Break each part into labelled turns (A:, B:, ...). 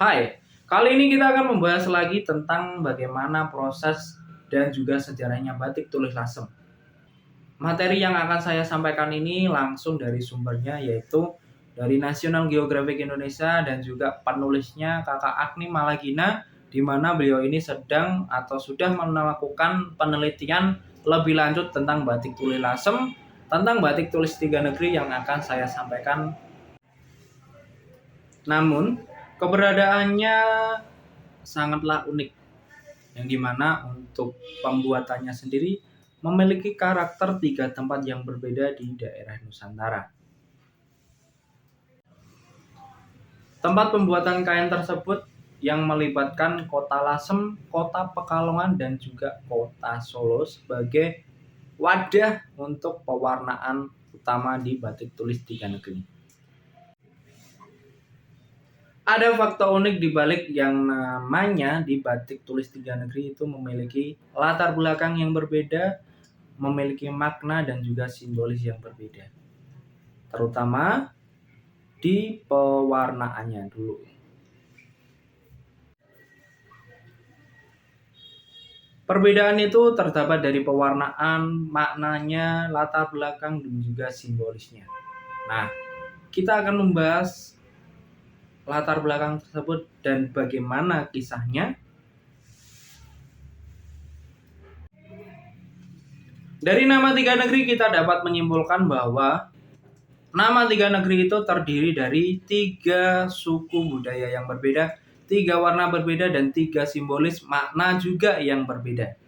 A: Hai, kali ini kita akan membahas lagi tentang bagaimana proses dan juga sejarahnya batik tulis lasem. Materi yang akan saya sampaikan ini langsung dari sumbernya yaitu dari National Geographic Indonesia dan juga penulisnya Kakak Agni Malagina, di mana beliau ini sedang atau sudah melakukan penelitian lebih lanjut tentang batik tulis lasem, tentang batik tulis tiga negeri yang akan saya sampaikan. Namun, keberadaannya sangatlah unik, yang dimana untuk pembuatannya sendiri memiliki karakter tiga tempat yang berbeda di daerah Nusantara. Tempat pembuatan kain tersebut yang melibatkan kota Lasem, kota Pekalongan, dan juga kota Solo sebagai wadah untuk pewarnaan utama di batik tulis tiga negeri. Ada fakta unik di balik yang namanya di batik tulis tiga negeri itu memiliki latar belakang yang berbeda, memiliki makna dan juga simbolis yang berbeda. Terutama di pewarnaannya dulu. Perbedaan itu terdapat dari pewarnaan, maknanya, latar belakang, dan juga simbolisnya. Nah, kita akan membahas latar belakang tersebut dan bagaimana kisahnya. Dari nama tiga negeri kita dapat menyimpulkan bahwa nama tiga negeri itu terdiri dari tiga suku budaya yang berbeda, tiga warna berbeda, dan tiga simbolis makna juga yang berbeda.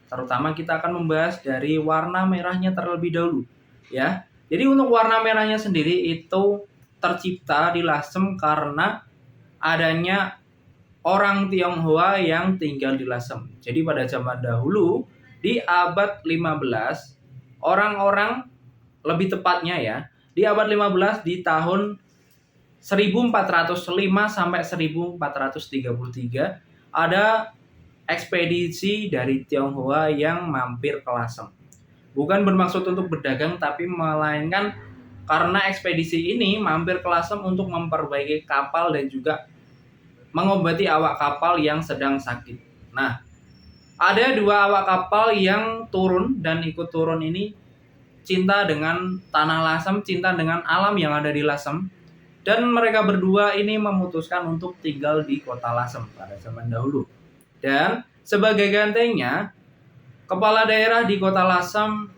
A: Terutama kita akan membahas dari warna merahnya terlebih dahulu, ya. Jadi untuk warna merahnya sendiri itu tercipta di Lasem karena adanya orang Tionghoa yang tinggal di Lasem. Jadi pada zaman dahulu di abad 15, orang-orang, lebih tepatnya ya, di abad 15 di tahun 1405 sampai 1433 ada ekspedisi dari Tionghoa yang mampir ke Lasem. Bukan bermaksud untuk berdagang, tapi melainkan karena ekspedisi ini mampir ke Lasem untuk memperbaiki kapal dan juga mengobati awak kapal yang sedang sakit. Nah, ada dua awak kapal yang turun dan ikut turun ini cinta dengan tanah Lasem, cinta dengan alam yang ada di Lasem. Dan mereka berdua ini memutuskan untuk tinggal di kota Lasem pada zaman dahulu. Dan sebagai gantengnya, kepala daerah di kota Lasem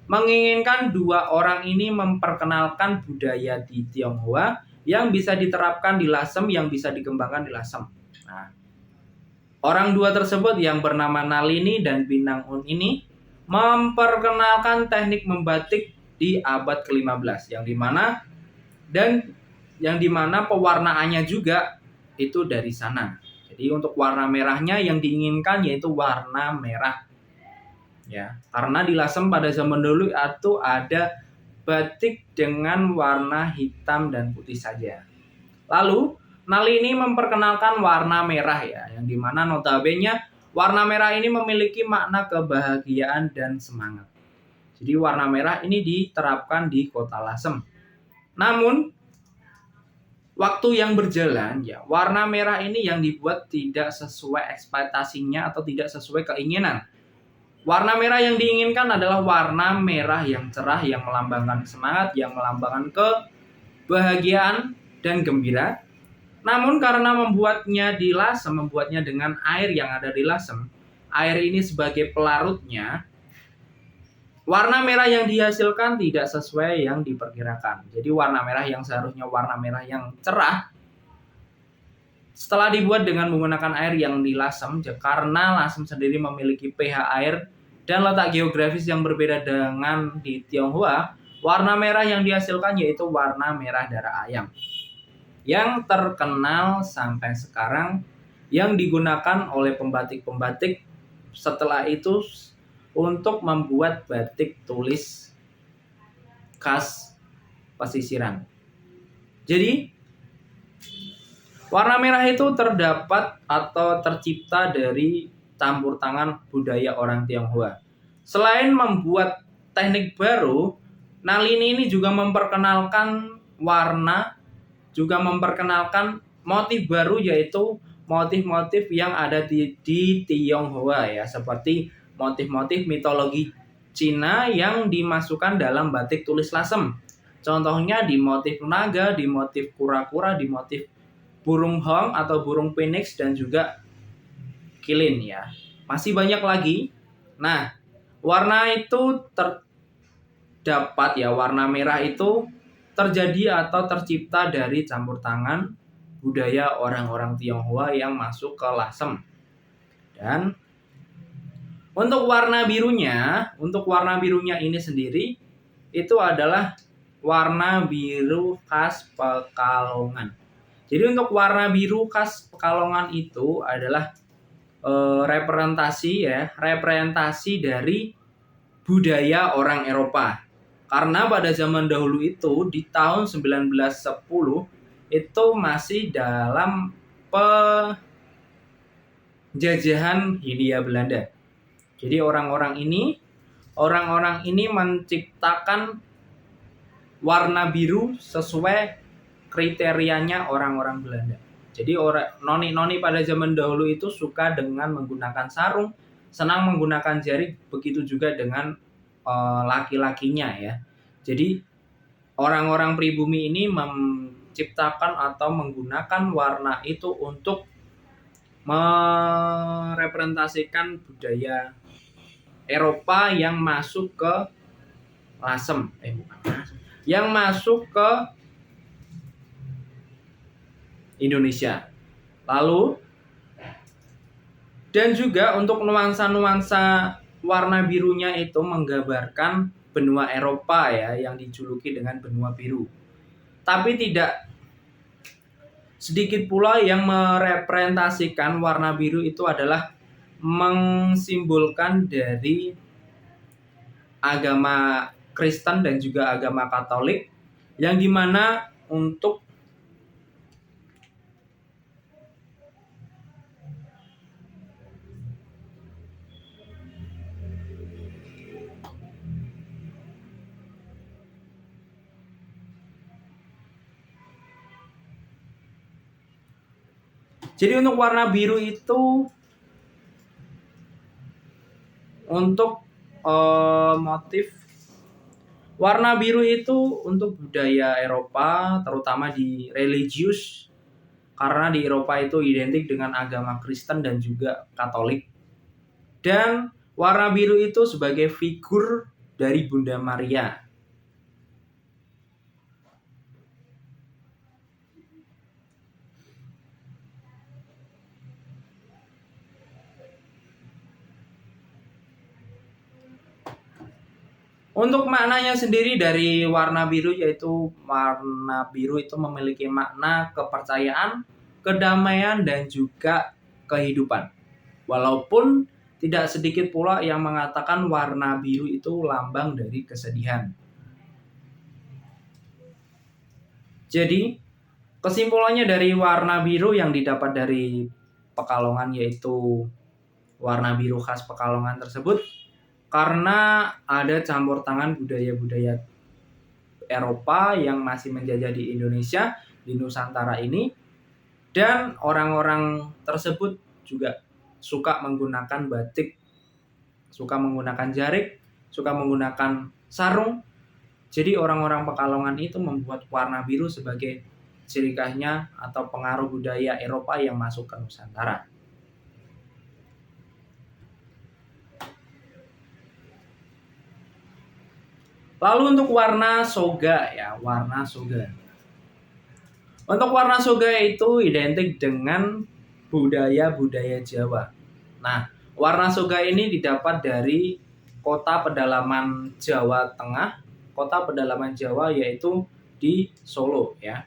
A: menginginkan dua orang ini memperkenalkan budaya di Tionghoa yang bisa diterapkan di Lasem, yang bisa dikembangkan di Lasem. Nah, orang dua tersebut yang bernama Nalini dan Binangun ini memperkenalkan teknik membatik di abad ke-15 yang dimana pewarnaannya juga itu dari sana. Jadi untuk warna merahnya yang diinginkan yaitu warna merah. Ya, karena di Lasem pada zaman dulu itu ada batik dengan warna hitam dan putih saja. Lalu Nalini memperkenalkan warna merah ya, yang dimana notabene warna merah ini memiliki makna kebahagiaan dan semangat. Jadi warna merah ini diterapkan di kota Lasem. Namun waktu yang berjalan ya, warna merah ini yang dibuat tidak sesuai ekspektasinya atau tidak sesuai keinginan. Warna merah yang diinginkan adalah warna merah yang cerah, yang melambangkan semangat, yang melambangkan kebahagiaan dan gembira. Namun karena membuatnya di Lasem, membuatnya dengan air yang ada di Lasem, air ini sebagai pelarutnya, warna merah yang dihasilkan tidak sesuai yang diperkirakan. Jadi warna merah yang seharusnya warna merah yang cerah, setelah dibuat dengan menggunakan air yang di Lasem, karena Lasem sendiri memiliki pH air dan letak geografis yang berbeda dengan di Tionghoa, warna merah yang dihasilkan yaitu warna merah darah ayam, yang terkenal sampai sekarang, yang digunakan oleh pembatik-pembatik setelah itu untuk membuat batik tulis khas pesisiran. Jadi warna merah itu terdapat atau tercipta dari campur tangan budaya orang Tionghoa. Selain membuat teknik baru, Nalini ini juga memperkenalkan warna, juga memperkenalkan motif baru yaitu motif-motif yang ada di Tionghoa ya, seperti motif-motif mitologi Cina yang dimasukkan dalam batik tulis lasem. Contohnya di motif naga, di motif kura-kura, di motif burung hong atau burung phoenix dan juga kilin ya. Masih banyak lagi. Nah, warna itu terdapat ya, warna merah itu terjadi atau tercipta dari campur tangan budaya orang-orang Tionghoa yang masuk ke lasem. Dan untuk warna birunya ini sendiri itu adalah warna biru khas Pekalongan. Jadi untuk warna biru khas Pekalongan itu adalah representasi dari budaya orang Eropa. Karena pada zaman dahulu itu di tahun 1910 itu masih dalam penjajahan Hindia Belanda. Jadi orang-orang ini menciptakan warna biru sesuai kriterianya orang-orang Belanda. Jadi noni-noni pada zaman dahulu itu suka dengan menggunakan sarung, senang menggunakan jari, begitu juga dengan laki-lakinya ya. Jadi orang-orang pribumi ini menciptakan atau menggunakan warna itu untuk merepresentasikan budaya Eropa yang masuk ke lasem, yang masuk ke Indonesia. Lalu dan juga untuk nuansa-nuansa warna birunya itu menggambarkan benua Eropa ya yang dijuluki dengan benua biru. Tapi tidak sedikit pula yang merepresentasikan warna biru itu adalah mensimbolkan dari agama Kristen dan juga agama Katolik yang dimana untuk jadi untuk warna biru itu untuk motif warna biru itu untuk budaya Eropa terutama di religius karena di Eropa itu identik dengan agama Kristen dan juga Katolik. Dan warna biru itu sebagai figur dari Bunda Maria. Untuk maknanya sendiri dari warna biru yaitu warna biru itu memiliki makna kepercayaan, kedamaian dan juga kehidupan. Walaupun tidak sedikit pula yang mengatakan warna biru itu lambang dari kesedihan. Jadi kesimpulannya dari warna biru yang didapat dari Pekalongan yaitu warna biru khas Pekalongan tersebut karena ada campur tangan budaya-budaya Eropa yang masih menjajah di Indonesia, di Nusantara ini, dan orang-orang tersebut juga suka menggunakan batik, suka menggunakan jarik, suka menggunakan sarung. Jadi orang-orang Pekalongan itu membuat warna biru sebagai ciri khasnya atau pengaruh budaya Eropa yang masuk ke Nusantara. Lalu untuk warna soga ya, warna soga. Untuk warna soga itu identik dengan budaya-budaya Jawa. Nah, warna soga ini didapat dari kota pedalaman Jawa Tengah, kota pedalaman Jawa yaitu di Solo ya.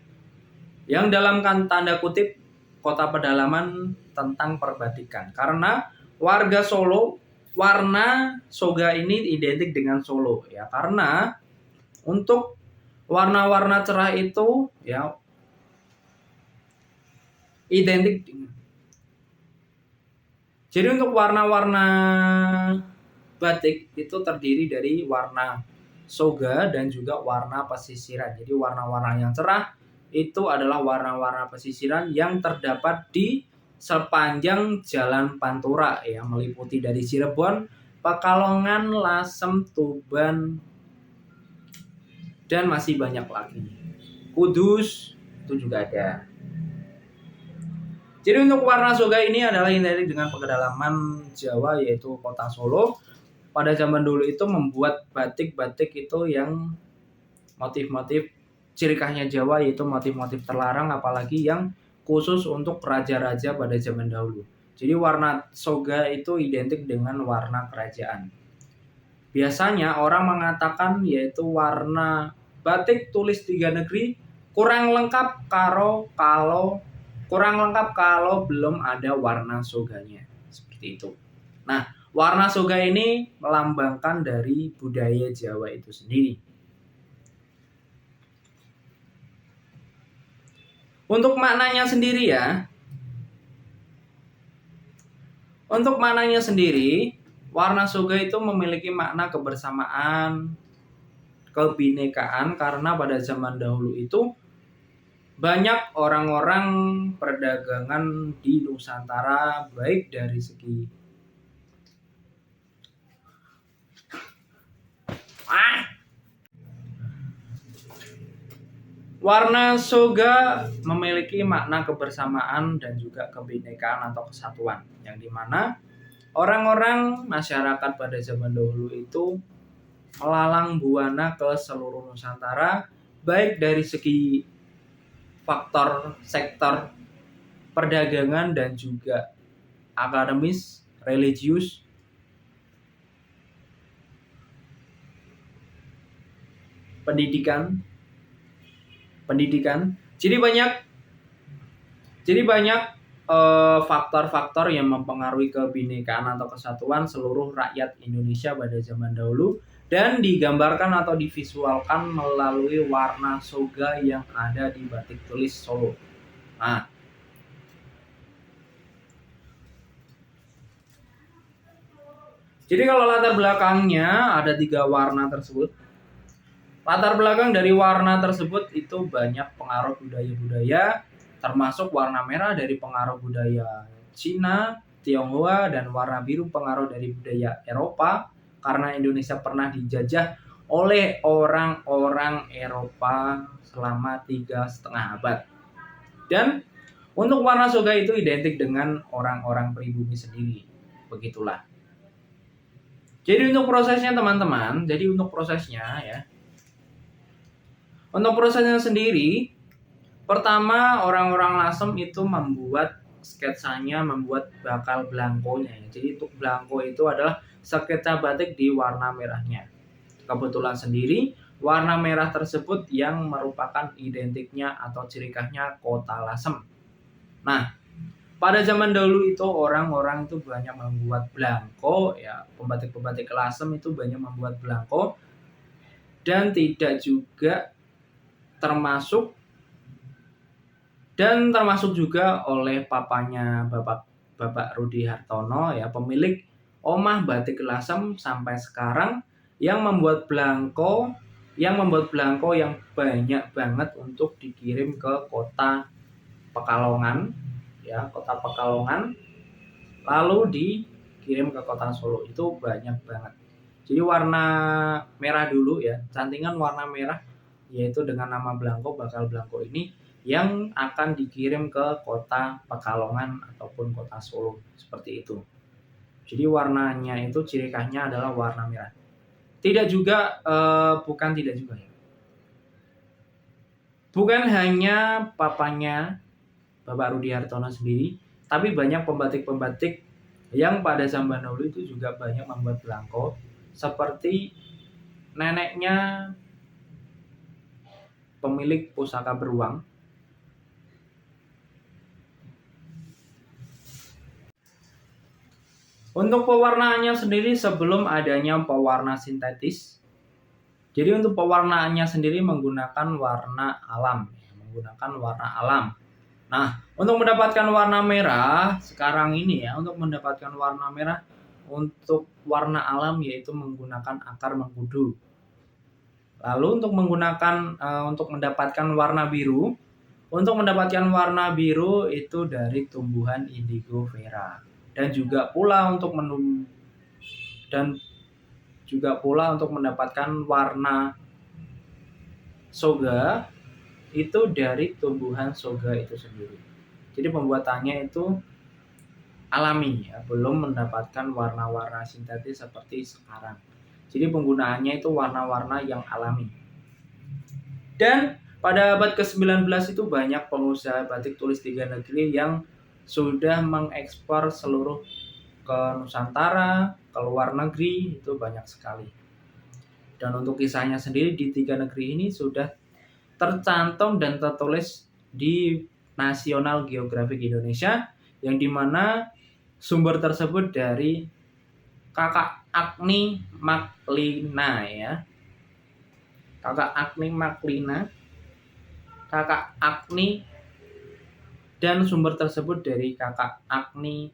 A: Yang dalam tanda kutip kota pedalaman tentang perbatikan. Karena warga Solo warna soga ini identik dengan Solo ya, karena untuk warna-warna cerah itu ya identik dengan. Jadi untuk warna-warna batik itu terdiri dari warna soga dan juga warna pesisiran. Jadi warna-warna yang cerah itu adalah warna-warna pesisiran yang terdapat di sepanjang Jalan Pantura ya, meliputi dari Cirebon, Pekalongan, Lasem, Tuban, dan masih banyak lagi. Kudus itu juga ada. Jadi untuk warna soga ini adalah identik dengan pedalaman Jawa, yaitu kota Solo. Pada zaman dulu itu membuat batik-batik itu yang motif-motif ciri khasnya Jawa, yaitu motif-motif terlarang, apalagi yang khusus untuk raja-raja pada zaman dahulu. Jadi warna soga itu identik dengan warna kerajaan. Biasanya orang mengatakan yaitu warna batik tulis 3 negeri kurang lengkap kalau belum ada warna soganya. Seperti itu. Nah, warna soga ini melambangkan dari budaya Jawa itu sendiri. Untuk maknanya sendiri ya. Untuk maknanya sendiri, warna soga itu memiliki makna kebersamaan, kebinekaan, karena pada zaman dahulu itu banyak orang-orang perdagangan di Nusantara, baik dari segi warna soga memiliki makna kebersamaan dan juga kebinekaan atau kesatuan, yang dimana orang-orang masyarakat pada zaman dahulu itu melalang buana ke seluruh Nusantara, baik dari segi faktor sektor perdagangan dan juga akademis, religius, pendidikan. Jadi banyak faktor-faktor yang mempengaruhi kebinekaan atau kesatuan seluruh rakyat Indonesia pada zaman dahulu, dan digambarkan atau divisualkan melalui warna soga yang ada di batik tulis Solo. Nah, jadi kalau latar belakangnya ada 3 warna tersebut. Latar belakang dari warna tersebut itu banyak pengaruh budaya-budaya, termasuk warna merah dari pengaruh budaya Cina, Tionghoa, dan warna biru pengaruh dari budaya Eropa, karena Indonesia pernah dijajah oleh orang-orang Eropa selama 3,5 abad. Dan untuk warna soga itu identik dengan orang-orang pribumi sendiri. Begitulah. Jadi untuk prosesnya teman-teman, untuk prosesnya sendiri, pertama orang-orang Lasem itu membuat sketsanya, membuat bakal belangkonya. Jadi untuk belangko itu adalah sketsa batik di warna merahnya. Kebetulan sendiri warna merah tersebut yang merupakan identiknya atau ciri khasnya kota Lasem. Nah, pada zaman dahulu itu orang-orang itu banyak membuat belangko ya, pembatik-pembatik Lasem itu banyak membuat belangko, dan tidak juga termasuk juga oleh papanya Bapak Rudi Hartono ya, pemilik Omah Batik Lasem sampai sekarang, yang membuat belangko yang banyak banget untuk dikirim ke kota Pekalongan ya, lalu dikirim ke kota Solo, itu banyak banget. Jadi warna merah dulu ya, cantingan warna merah, yaitu dengan nama bakal belangko ini yang akan dikirim ke kota Pekalongan ataupun kota Solo, seperti itu. Jadi warnanya itu ciri khasnya adalah warna merah. Bukan hanya papanya Bapak Rudi Hartono sendiri, tapi banyak pembatik-pembatik yang pada zaman dahulu itu juga banyak membuat belangko, seperti neneknya pemilik pusaka beruang. Untuk pewarnaannya sendiri, sebelum adanya pewarna sintetis, jadi untuk pewarnaannya sendiri menggunakan warna alam. Nah, untuk mendapatkan warna merah sekarang ini ya, untuk warna alam yaitu menggunakan akar mengkudu. Lalu untuk mendapatkan warna biru, Untuk mendapatkan warna biru itu dari tumbuhan indigo vera, dan juga pula untuk mendapatkan warna soga itu dari tumbuhan soga itu sendiri. Jadi pembuatannya itu alami ya, belum mendapatkan warna-warna sintetis seperti sekarang. Jadi penggunaannya itu warna-warna yang alami. Dan pada abad ke-19 itu banyak pengusaha batik tulis 3 negeri yang sudah mengekspor seluruh ke Nusantara, ke luar negeri, itu banyak sekali. Dan untuk kisahnya sendiri di 3 negeri ini sudah tercantum dan tertulis di National Geographic Indonesia, yang dimana sumber tersebut dari Kakak Agni Maklina ya. Kakak Agni, dan sumber tersebut dari Kakak Agni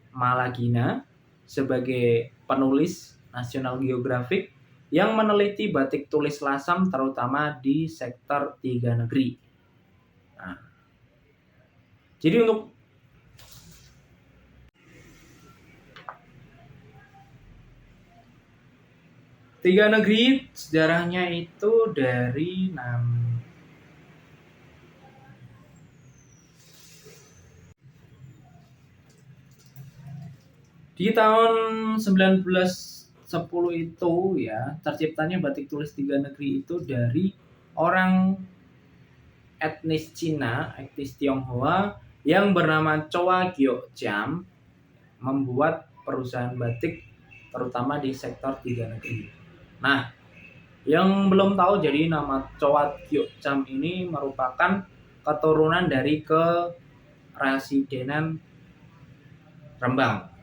A: Malagina sebagai penulis National Geographic yang meneliti batik tulis lasam terutama di sektor 3 negeri. Nah, jadi untuk Tiga negeri sejarahnya itu dari di tahun 1910 itu ya, terciptanya batik tulis 3 negeri itu dari orang etnis Cina, etnis Tionghoa yang bernama Choa Gyo Cham membuat perusahaan batik terutama di sektor 3 negeri. Nah, yang belum tahu, jadi nama Choa Gyo Cham ini merupakan keturunan dari Kerasidenan Rembang.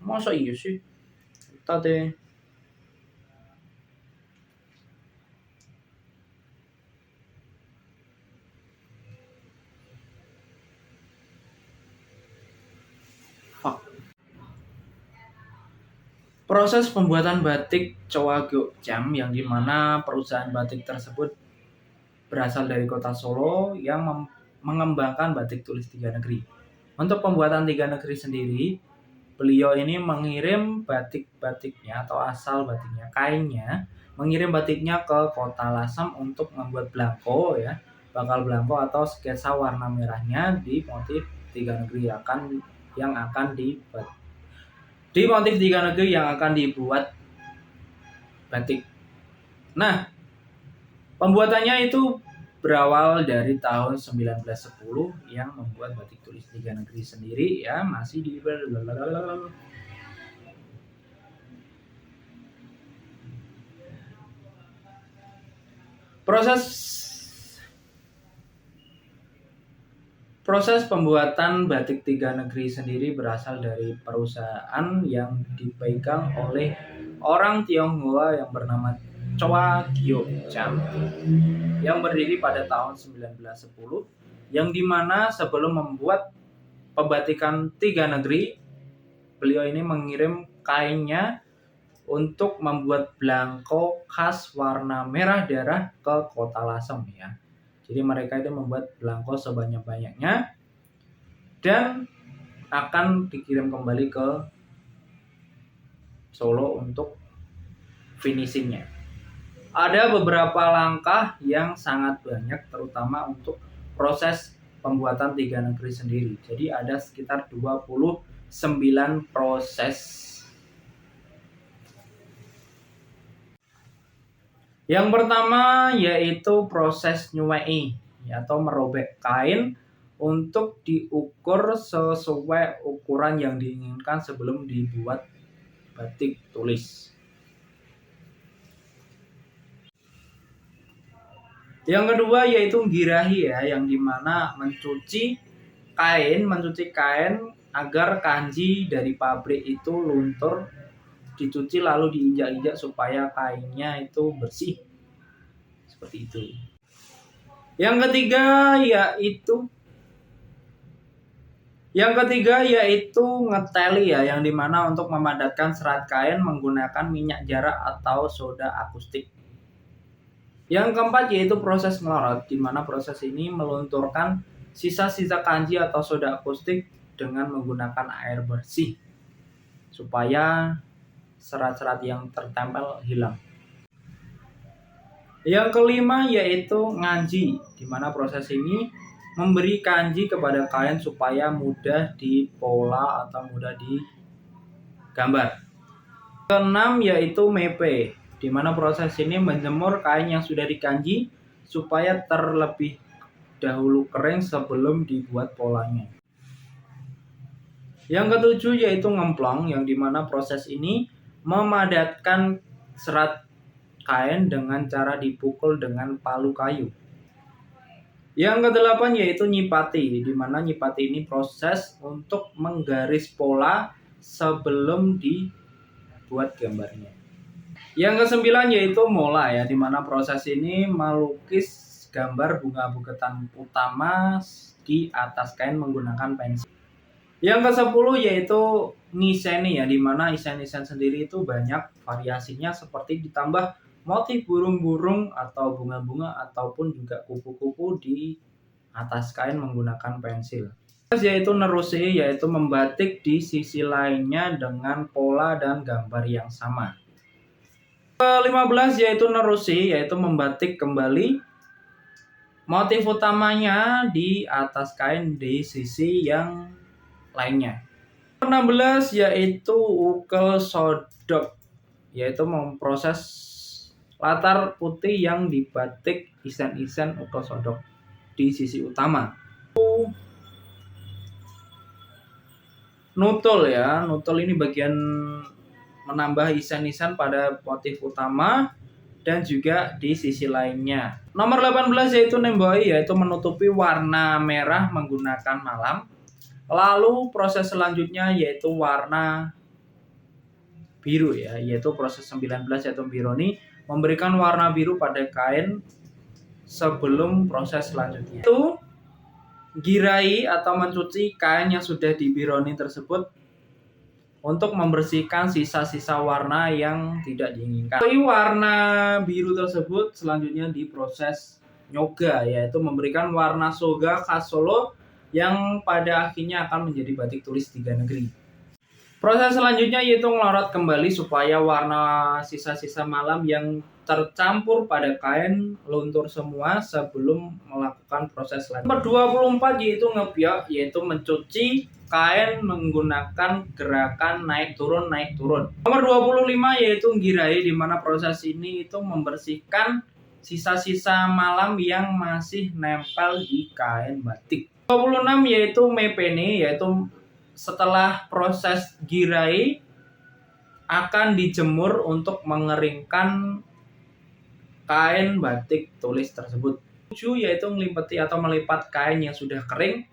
A: Masa iya sih? Tadi proses pembuatan batik Choa Gyo Cham, yang dimana perusahaan batik tersebut berasal dari kota Solo yang mengembangkan batik tulis 3 negeri. Untuk pembuatan 3 negeri sendiri, beliau ini mengirim batik-batiknya atau asal batiknya, kainnya, mengirim batiknya ke kota Lasem untuk membuat belangko ya, bakal belangko atau sketsa warna merahnya di motif 3 negeri yang akan dibuat. Di motif 3 negeri yang akan dibuat batik. Nah, pembuatannya itu berawal dari tahun 1910 yang membuat batik tulis 3 negeri sendiri ya, masih di Proses pembuatan batik 3 negeri sendiri berasal dari perusahaan yang dipegang oleh orang Tionghoa yang bernama Choa Gyo Cham yang berdiri pada tahun 1910, yang dimana sebelum membuat pembatikan 3 negeri, beliau ini mengirim kainnya untuk membuat belangko khas warna merah darah ke kota Lasem ya. Jadi mereka itu membuat belangko sebanyak-banyaknya dan akan dikirim kembali ke Solo untuk finishingnya. Ada beberapa langkah yang sangat banyak, terutama untuk proses pembuatan 3 negeri sendiri. Jadi ada sekitar 29 proses. Yang pertama yaitu proses nyuwei atau merobek kain untuk diukur sesuai ukuran yang diinginkan sebelum dibuat batik tulis. Yang kedua yaitu girahi ya, yang dimana mencuci kain agar kanji dari pabrik itu luntur, dicuci lalu diinjak-injak supaya kainnya itu bersih. Seperti itu. Yang ketiga yaitu ngeteli ya, yang dimana untuk memadatkan serat kain menggunakan minyak jarak atau soda akustik. Yang keempat yaitu proses melorot, di mana proses ini melunturkan sisa-sisa kanji atau soda akustik dengan menggunakan air bersih supaya serat-serat yang tertempel hilang. Yang kelima yaitu nganji, di mana proses ini memberi kanji kepada kain supaya mudah dipola atau mudah digambar. Keenam yaitu mepe, di mana proses ini menjemur kain yang sudah dikanji supaya terlebih dahulu kering sebelum dibuat polanya. Yang ketujuh yaitu ngemplong, yang dimana proses ini memadatkan serat kain dengan cara dipukul dengan palu kayu. Yang kedelapan yaitu nyipati, di mana nyipati ini proses untuk menggaris pola sebelum dibuat gambarnya. Yang kesembilan yaitu mola, ya, di mana proses ini melukis gambar bunga buketan utama di atas kain menggunakan pensil. Yang ke-10 yaitu ngiseni, ya, di mana isen-isen sendiri itu banyak variasinya seperti ditambah motif burung-burung atau bunga-bunga ataupun juga kupu-kupu di atas kain menggunakan pensil. Yaitu nerusi, yaitu membatik di sisi lainnya dengan pola dan gambar yang sama. Ke-15 yaitu nerusi, yaitu membatik kembali motif utamanya di atas kain di sisi yang lainnya. Ke-16 yaitu ukel sodok, yaitu memproses latar putih yang dibatik isen-isen ukel sodok di sisi utama. Nutul, ya, nutul ini bagian menambah isen-isen pada motif utama dan juga di sisi lainnya. Nomor 18 yaitu nemboi, yaitu menutupi warna merah menggunakan malam. Lalu proses selanjutnya yaitu warna biru, ya, yaitu proses 19 yaitu bironi, memberikan warna biru pada kain sebelum proses selanjutnya. Itu girai atau mencuci kain yang sudah dibironi tersebut untuk membersihkan sisa-sisa warna yang tidak diinginkan. Warna biru tersebut selanjutnya diproses nyoga, yaitu memberikan warna soga khas Solo yang pada akhirnya akan menjadi batik tulis 3 negeri. Proses selanjutnya yaitu melorot kembali supaya warna sisa-sisa malam yang tercampur pada kain luntur semua sebelum melakukan proses selanjutnya. Nomor 24 yaitu ngebiok, yaitu mencuci kain menggunakan gerakan naik turun naik turun. Nomor 25 yaitu girai, di mana proses ini itu membersihkan sisa-sisa malam yang masih nempel di kain batik. 26 yaitu mepene, yaitu setelah proses girai akan dijemur untuk mengeringkan kain batik tulis tersebut. 7 yaitu ngelipeti atau melipat kain yang sudah kering,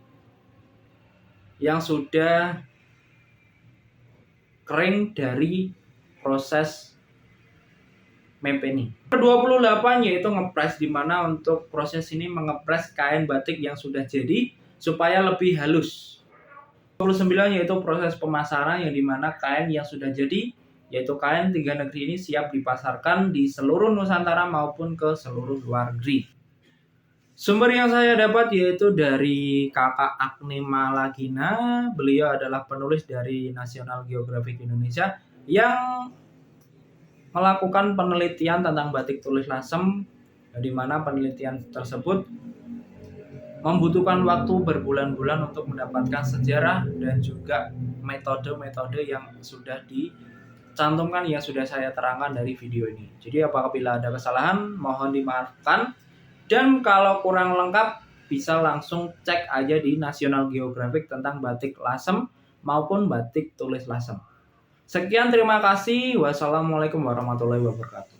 A: dari proses mepeni. 28 yaitu ngepres, di mana untuk proses ini mengepres kain batik yang sudah jadi supaya lebih halus. 29 yaitu proses pemasaran, yang dimana kain yang sudah jadi yaitu kain 3 negeri ini siap dipasarkan di seluruh Nusantara maupun ke seluruh luar negeri. Sumber yang saya dapat yaitu dari Kakak Agni Malagina. Beliau adalah penulis dari National Geographic Indonesia yang melakukan penelitian tentang batik tulis lasem, di mana penelitian tersebut membutuhkan waktu berbulan-bulan untuk mendapatkan sejarah dan juga metode-metode yang sudah dicantumkan, yang sudah saya terangkan dari video ini. Jadi apabila ada kesalahan mohon dimaafkan, dan kalau kurang lengkap bisa langsung cek aja di National Geographic tentang batik lasem maupun batik tulis lasem. Sekian, terima kasih. Wassalamualaikum warahmatullahi wabarakatuh.